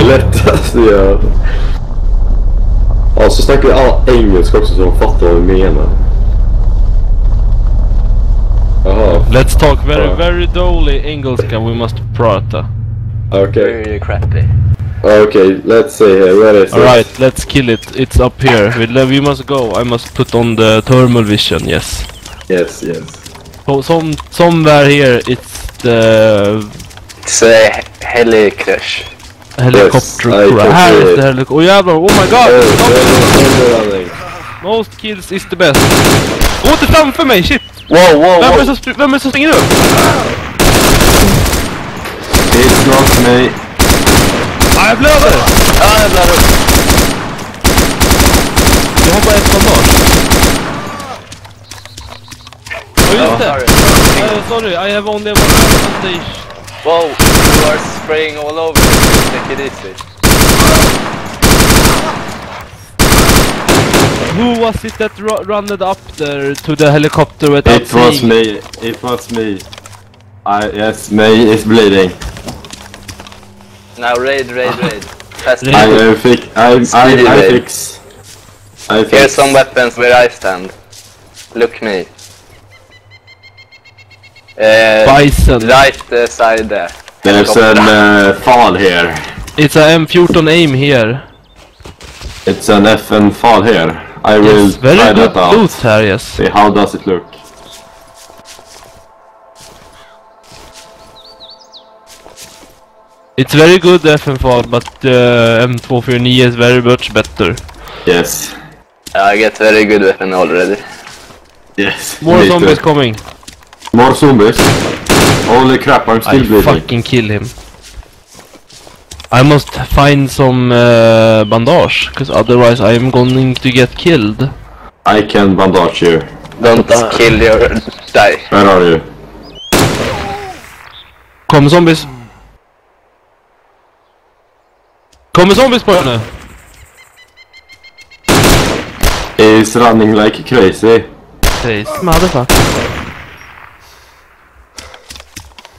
lättast att göra. Ja, så snackar vi alla engelska också så de fattar vad vi menar. Jaha. Let's talk very dålig engelska, we must prata. Okay. Very crappy. Okay, let's see here, where is it? Alright, let's kill it, it's up here. We must go, I must put on the thermal vision, yes. Yes. So, somewhere here, it's the... It's a heli crash. Helicopter Yes, crash. Här är det helikopter. Oh jävlar, oh my god! Most kills is the best. Åter framför mig, shit! Wow. Vem är det som springer upp? It's not me. Jag blöder! Jag blöder upp. Jag har bara ett bandage. Just det! Sorry, I have only one bandage. Wow, you are spraying all over. Take it easy. Who was it that runned up there to the helicopter without It was me. Yes, me is bleeding. Now raid. Fast I fix. Here's some weapons where I stand. Look me. Bison. Right side there. There's an fall here. It's a M14 aim here. It's an FN fall here. I will Yes, very try good that out. loot here, yes. See, how does it look? It's very good FN fall, but M249 is very much better. Yes. I get very good weapon already. Yes. More zombies coming. More zombies? Holy crap, I'm still I bleeding. fucking kill him. I must find some bandage, because otherwise I am going to get killed. I can bandage you. Don't kill your die. Where are you? Kommer zombies. Kommer zombies på henne? He's running like crazy. Crazy motherfucker.